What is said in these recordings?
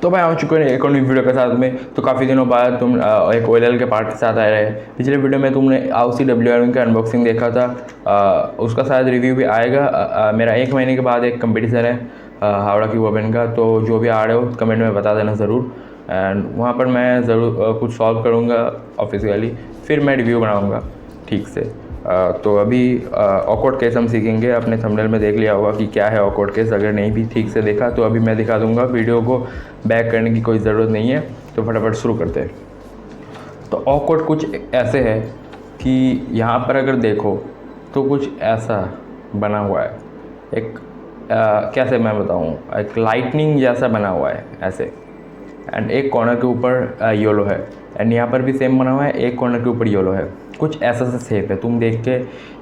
तो मैं आ चुका हूँ एक और न्यू वीडियो के साथ में। तो काफ़ी दिनों बाद तुम एक OLL के पार्ट के साथ आए रहे। पिछले वीडियो में तुमने RC का अनबॉक्सिंग देखा था, उसका शायद रिव्यू भी आएगा। मेरा 1 महीने के बाद एक कंपटीशन है हावड़ा की वोमेन का, तो जो भी आ रहे हो कमेंट में बता देना ज़रूर। एंड वहाँ पर मैं ज़रूर कुछ सॉल्व करूँगा ऑफिशियली, फिर मैं रिव्यू बनाऊँगा ठीक से। तो अभी ऑकवर्ड केस हम सीखेंगे। अपने थंबनेल में देख लिया होगा कि क्या है ऑकवर्ड केस, अगर नहीं भी ठीक से देखा तो अभी मैं दिखा दूंगा। वीडियो को बैक करने की कोई ज़रूरत नहीं है, तो फटाफट शुरू करते हैं। तो ऑकवर्ड कुछ ऐसे है कि यहाँ पर अगर देखो तो कुछ ऐसा बना हुआ है, एक कैसे मैं बताऊँ, एक लाइटनिंग जैसा बना हुआ है ऐसे। एंड एक कॉर्नर के ऊपर येलो है, एंड यहाँ पर भी सेम बना हुआ है, एक कॉर्नर के ऊपर येलो है। कुछ ऐसा सा शेप है, तुम देख के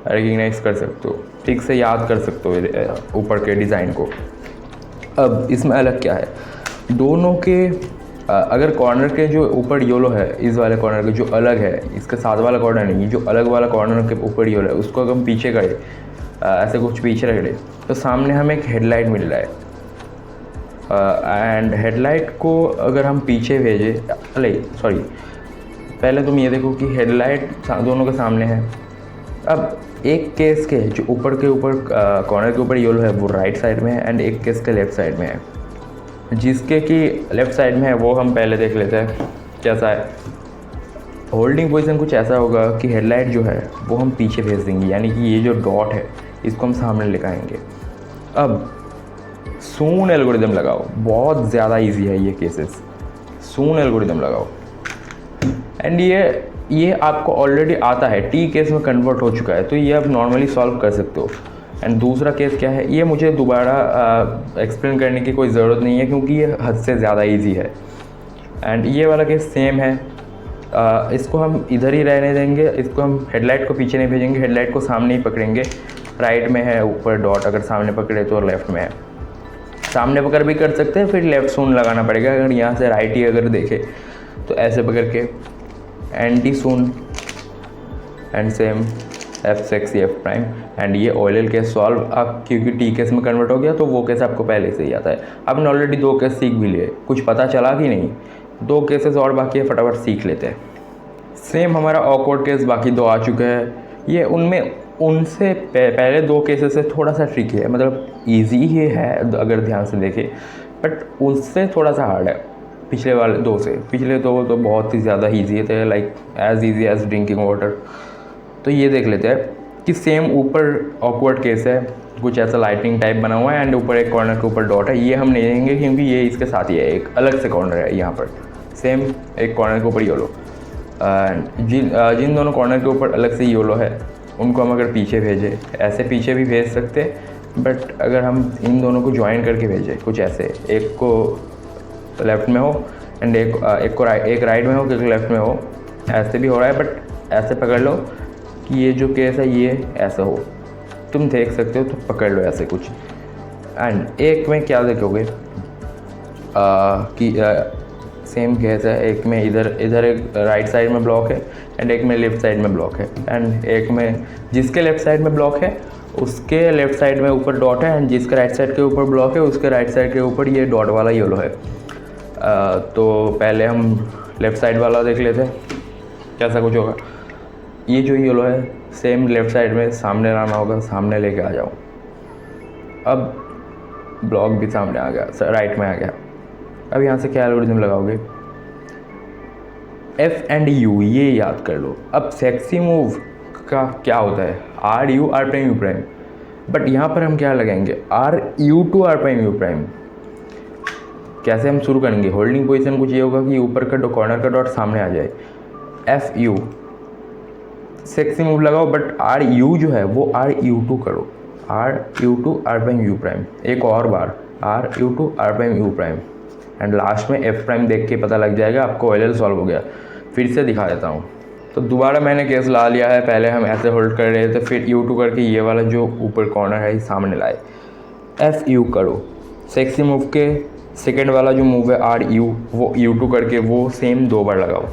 रिकग्नाइज कर सकते हो, ठीक से याद कर सकते हो ऊपर के डिज़ाइन को। अब इसमें अलग क्या है, दोनों के अगर कॉर्नर के जो ऊपर येलो है, इस वाले कॉर्नर के जो अलग है, इसके साथ वाला कॉर्नर नहीं, जो अलग वाला कॉर्नर के ऊपर येलो है, उसको अगर हम पीछे करे ऐसे कुछ पीछे रगड़े तो सामने हमें एक हेडलाइट मिल रहा है। एंड हेडलाइट को अगर हम पीछे भेजे, सॉरी, पहले तुम ये देखो कि हेडलाइट दोनों के सामने है। अब एक केस के जो ऊपर कॉर्नर के ऊपर येलो है वो राइट साइड में है, एंड एक केस के लेफ़्ट साइड में है। जिसके कि लेफ़्ट साइड में है वो हम पहले देख लेते हैं कैसा है। होल्डिंग पोजीशन कुछ ऐसा होगा कि हेडलाइट जो है वो हम पीछे भेज देंगे, यानी कि ये जो डॉट है इसको हम सामने लेकर आएंगे। अब सून एल्गोरिदम लगाओ, बहुत ज़्यादा इजी है ये केसेस। सून एल्गोरिदम लगाओ, एंड ये आपको ऑलरेडी आता है, टी केस में कन्वर्ट हो चुका है, तो ये आप नॉर्मली सॉल्व कर सकते हो। एंड दूसरा केस क्या है, ये मुझे दोबारा एक्सप्लेन करने की कोई ज़रूरत नहीं है क्योंकि ये हद से ज़्यादा इजी है। एंड ये वाला केस सेम है, इसको हम इधर ही रहने देंगे, इसको हम हेडलाइट को पीछे नहीं भेजेंगे, हेडलाइट को सामने ही पकड़ेंगे। राइट में है ऊपर डॉट, अगर सामने पकड़े तो लेफ़्ट में है। सामने पकड़ भी कर सकते हैं, फिर लेफ़्ट सून लगाना पड़ेगा। अगर यहाँ से राइट ही अगर देखे तो ऐसे पकड़ के anti soon and same F sexy F prime. And ये OLL केस सॉल्व, अब क्योंकि टी केस में कन्वर्ट हो गया तो वो केस आपको पहले से ही आता है। आपने ऑलरेडी 2 केस सीख भी लिए, कुछ पता चला कि नहीं, 2 केसेस और बाकी है, फटाफट सीख लेते हैं। सेम हमारा ऑकवर्ड केस बाकी 2 आ चुके हैं। ये उनसे पहले 2 केसेस से थोड़ा सा ट्रिकी है, मतलब ईजी ही है अगर ध्यान से देखें, बट उससे थोड़ा सा हार्ड है पिछले वाले 2 से। पिछले 2 तो बहुत ही ज़्यादा ईजी थे, like as easy as drinking water. तो ये देख लेते हैं कि सेम ऊपर ऑकवर्ड केस है, कुछ ऐसा लाइटिंग टाइप बना हुआ है, एंड ऊपर एक कॉर्नर के ऊपर डॉट है। ये हम नहीं लेंगे क्योंकि ये इसके साथ ही है, एक अलग से कॉर्नर है यहाँ पर, सेम एक कॉर्नर के ऊपर येलो। जिन दोनों कॉर्नर के ऊपर अलग से येलो है उनको हम अगर पीछे भेजें, ऐसे पीछे भी भेज सकते, बट अगर हम इन दोनों को ज्वाइन करके भेजें कुछ ऐसे, एक को लेफ़्ट में हो एंड एक राइट में हो, एक लेफ़्ट में हो, ऐसे भी हो रहा है, बट ऐसे पकड़ लो कि ये जो केस है ये ऐसा हो, तुम देख सकते हो, तो पकड़ लो ऐसे कुछ। एंड एक में क्या देखोगे कि सेम केस है, एक में इधर एक राइट साइड में ब्लॉक है एंड एक में लेफ़्ट साइड में ब्लॉक है। एंड एक में जिसके लेफ़्ट साइड में ब्लॉक है उसके लेफ़्ट साइड में ऊपर डॉट है, एंड जिसके राइट साइड के ऊपर ब्लॉक है उसके राइट साइड के ऊपर ये डॉट वाला येलो है। तो पहले हम लेफ़्ट साइड वाला देख लेते हैं कैसा कुछ होगा। ये जो येलो है सेम लेफ़्ट साइड में सामने लाना होगा, सामने लेके आ जाओ। अब ब्लॉक भी सामने आ गया, राइट में आ गया। अब यहाँ से क्या एल्गोरिथम लगाओगे, F एंड U, ये याद कर लो। अब सेक्सी मूव का क्या होता है, RU R prime U prime, but यहाँ पर हम क्या लगाएंगे, RU to R prime U prime. कैसे हम शुरू करेंगे, होल्डिंग पोजीशन कुछ ये होगा कि ऊपर का कॉर्नर का डॉट सामने आ जाए, FU सेक्सी मूव लगाओ, बट RU जो है वो RU2 करो, RU to R prime U prime, एक और बार RU to R prime U prime, and last में F प्राइम देख के पता लग जाएगा आपको OLL सॉल्व हो गया। फिर से दिखा देता हूँ। तो दोबारा मैंने केस ला लिया है, पहले हम ऐसे होल्ड कर रहे थे, फिर U2 करके ये वाला जो ऊपर कॉर्नर है सामने लाए, FU करो। सेक्सी मूव के सेकेंड वाला जो मूव है RU, वो U2 करके वो सेम 2 बार लगाओ,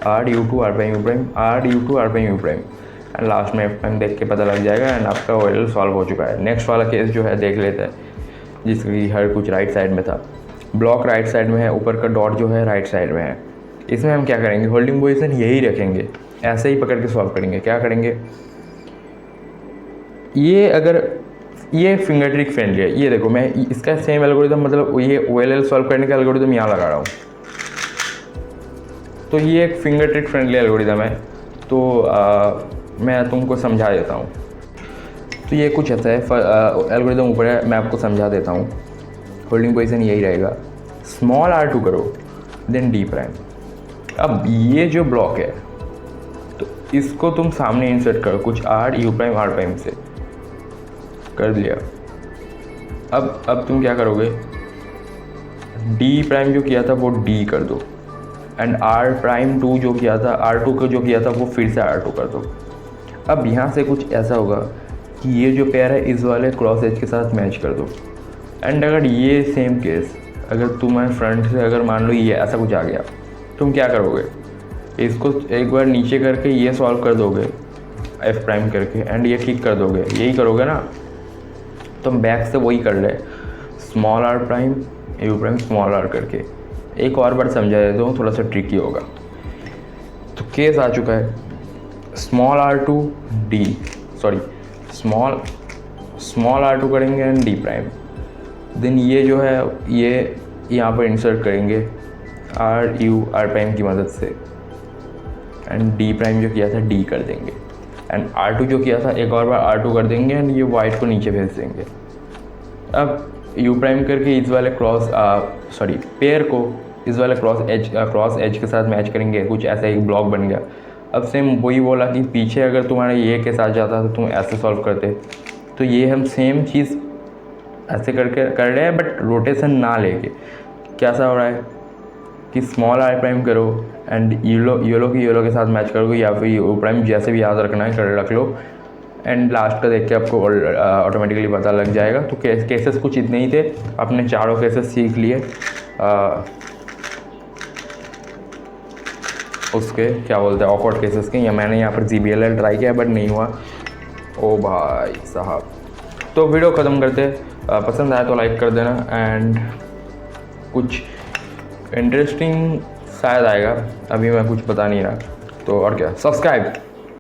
RU to R prime U prime, RU to R prime U prime, and last में F प्राइम देख के पता लग जाएगा, एंड आपका OLL सॉल्व हो चुका है। नेक्स्ट वाला केस जो है देख लेते हैं, जिसकी हर कुछ राइट साइड में था। ब्लॉक राइट साइड में है, ऊपर का डॉट जो है राइट साइड में है। इसमें हम क्या करेंगे, होल्डिंग पोजीशन यही रखेंगे, ऐसे ही पकड़ के सॉल्व करेंगे। क्या करेंगे, ये अगर ये फिंगर ट्रिक फ्रेंडली है, ये देखो मैं इसका सेम एल्गोरिथम, मतलब ये OLL सॉल्व करने का एल्गोरिथम यहाँ लगा रहा हूँ, तो ये एक फिंगर ट्रिक फ्रेंडली एल्गोरिथम है। तो मैं तुमको समझा देता हूँ। तो ये कुछ ऐसा है, एल्गोरिथम ऊपर है, मैं आपको समझा देता हूँ। होल्डिंग पोजीशन यही रहेगा, स्मॉल R2 करो, देन D प्राइम। अब ये जो ब्लॉक है तो इसको तुम सामने इंसर्ट करो कुछ U प्राइम R प्राइम से, कर दिया। अब तुम क्या करोगे, D प्राइम जो किया था वो D कर दो, एंड R प्राइम 2 जो किया था, R2 को जो किया था वो फिर से R2 कर दो। अब यहाँ से कुछ ऐसा होगा कि ये जो पेयर है इस वाले क्रॉस एज के साथ मैच कर दो। एंड अगर ये सेम केस, अगर तुम्हारे फ्रंट से अगर मान लो ये ऐसा कुछ आ गया, तुम क्या करोगे, इसको एक बार नीचे करके ये सॉल्व कर दोगे F प्राइम करके, एंड ये ठीक कर दोगे, यही करोगे ना। तुम बैक से वही कर ले, small R prime U prime small R करके। एक और बार समझा देता हूँ, थोड़ा सा ट्रिकी होगा। तो केस आ चुका है, small R2 D, sorry small R2 करेंगे एंड D प्राइम, देन ये जो है ये यहाँ पर इंसर्ट करेंगे R प्राइम की मदद से, एंड D प्राइम जो किया था D कर देंगे, एंड R2 जो किया था एक और बार R2 कर देंगे, एंड ये वाइट को नीचे भेज देंगे। अब U प्राइम करके इस वाले पेयर को इस वाले क्रॉस एज के साथ मैच करेंगे, कुछ ऐसा एक ब्लॉक बन गया। अब सेम वही बोला कि पीछे अगर तुम्हारा ये के साथ जाता तो तुम ऐसे सॉल्व करते, तो ये हम सेम चीज़ ऐसे करके कर रहे हैं, बट रोटेशन ना लेके। कैसा हो रहा है कि स्मॉल R प्राइम करो एंड येलो के साथ मैच करोगे, या फिर U प्राइम, जैसे भी याद रखना है कर रख लो, एंड लास्ट का देख के आपको ऑटोमेटिकली पता लग जाएगा। तो केसेस कुछ इतने ही थे, आपने चारों केसेस सीख लिए। उसके क्या बोलते हैं, ऑकवर्ड केसेस के, या मैंने यहाँ पर GBLL ट्राई किया बट नहीं हुआ। ओ भाई साहब, तो वीडियो ख़त्म करते। पसंद आया तो लाइक कर देना, एंड कुछ इंटरेस्टिंग शायद आएगा, अभी मैं कुछ बता नहीं रहा, तो और क्या, सब्सक्राइब।